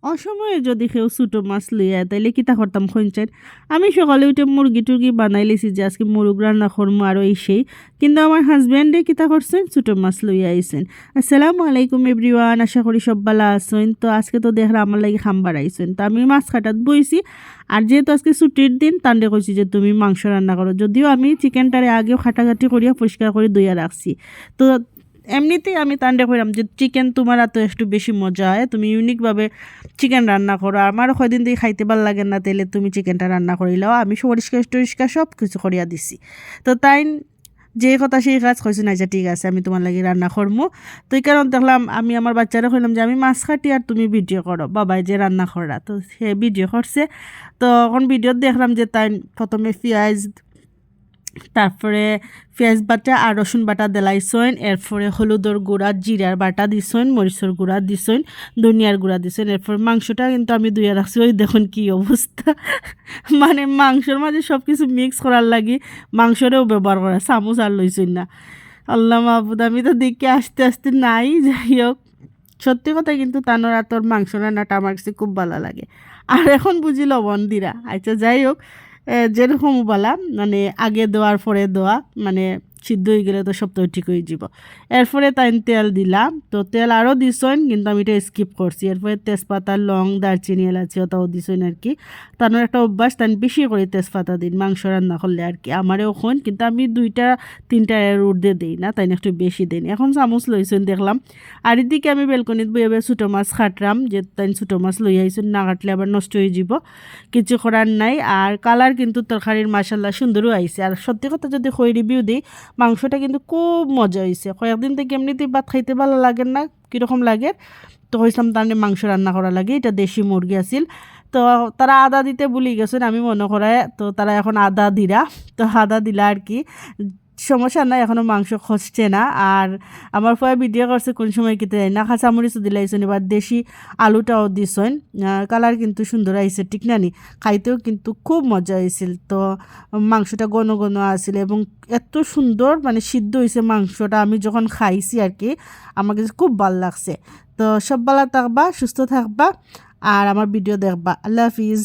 অসময়ে যদি কেউ ছোটো মাছ লইয়া তাইলে কিতা করতাম খঞ্চাইন। আমি সকালে উঠে মুরগি টুরগি বানাই লিছি যে আজকে মুরগ রান্না করবো আরও এই সেই, কিন্তু আমার হাজব্যান্ডে কিতা করছেন, ছোটো মাছ লইয়া আইছেন। আসসালামু আলাইকুম এভরিওয়ান, আশা করি সব ভালো আছেন। তো আজকে তো দেখলাম আমার লাগি খাম্বার আইছেন, তো আমি মাছ কাটাত বইছি। আর যেহেতু আজকে ছুটির দিন, তান্ডে কইছি যে তুমি মাংস রান্না করো, যদিও আমি চিকেনটারে আগেও খাটাখাটি করিয়া পরিষ্কার করে ধুইয়া রাখছি। তো এমনিতেই আমি তান্ডে কইরাম যে চিকেন তোমার এত একটু বেশি মজা হয়, তুমি ইউনিকভাবে চিকেন রান্না করো, আমার কয়দিন দিয়ে খাইতে ভাল লাগে না, তাইলে তুমি চিকেনটা রান্না করিলাও। আমি পরিষ্কার টরিষ্কার সব কিছু করিয়া দিছি। তো তাই যে কথা সেই কাজ কইছে না, যে ঠিক আছে আমি তোমার লাগি রান্না করবো। তো এই কারণ দেখলাম আমি আমার বাচ্চারা কইলাম যে আমি মাছ কাটি আর তুমি ভিডিও করো, বাবাই যে রান্না করা। তো সে ভিডিও করছে। তো এখন ভিডিও দেখলাম যে তাই প্রথমে পেঁয়াজ, তারপরে পেঁয়াজ বাটা আর রসুন বাটা দিলাইছেন, এরপরে হলুদর গুঁড়া, জিরার বাটা দিছেন, মরিচের গুঁড়া দিছেন, ধনিয়ার গুঁড়া দিছেন। এরপর মাংসটা কিন্তু আমি ধুইয়া রাখছি, ওই দেখুন কি অবস্থা। মানে মাংসের মাঝে সব কিছু মিক্স করার লাগি মাংসরেও ব্যবহার করা, চামচ আর লইছেন না। আল্লাহ মাহবুদ, আমি তো দেখে আস্তে আস্তে নাই। যাই হোক, সত্যি কথা কিন্তু তানোর তোর মাংস রান্নাটা আমার কাছে খুব ভালো লাগে। আর এখন বুঝি লবণ দিরা, আচ্ছা যাই হোক, যেরকম বলা মানে আগে দেওয়ার পরে দেওয়া, মানে সিদ্ধ হয়ে গেলে তো সব তো ঠিক হয়ে যাব। এরপরে তাই তেল দিলাম, তো তেল আরও দিছেন কিন্তু আমি এটা স্কিপ করছি। এরপরে তেজপাতা, লং, দারচিনি, এলাচি ওটাও দিছেন আর কি। তার একটা অভ্যাস, তাই বেশি করে তেজপাতা দিন মাংস রান্না করলে আর কি, আমারও ওখন, কিন্তু আমি 2-3টা ঊর্ধ্বে দিই না, তাই একটু বেশি দিন। এখন চামচ লইছেন দেখলাম। আর এদিকে আমি বেলকনিত বই এবার ছোটো মাছ কাটলাম, যে তাই ছোটো মাছ লই আইছেন, না কাটলে আবার নষ্ট হয়ে যাব, কিছু করার নাই। আর কালার কিন্তু তরকারির মাশাল্লাহ সুন্দরও আইছে। আর সত্যি কথা যদি কই রিভিউ দিই, মাংসটা কিন্তু খুব মজা হয়েছে। কয়েকদিন থেকে এমনিতেই ভাত খাইতে ভালো লাগে না, কীরকম লাগে, তো কইলাম তার মাংস রান্না করা লাগে। এটা দেশি মুরগি আছিল। তো তারা আদা দিতে ভুলে গেছেন আমি মনে করায়, তো তারা এখন আদা দিরা, তো আদা দিলা আর কি, সমস্যা নাই, এখনও মাংস খসছে না। আর আমার ফয়ে ভিডিও করছে কোন সময় কিতে না, কাঁচামরিচও দিলাইছেন, এবার দেশি আলুটাও দিছেন। কালার কিন্তু সুন্দর আইছে, ঠিক না নি? খাইতেও কিন্তু খুব মজা হয়েছিল। তো মাংসটা ঘন ঘন আসছিল এবং এত সুন্দর মানে সিদ্ধ হয়েছে মাংসটা, আমি যখন খাইছি আর কি আমার কাছে খুব ভালো লাগছে। তো সব ভালো থাকবা, সুস্থ থাকবা, আর আমার ভিডিও দেখবা। আল্লাহ হাফিজ।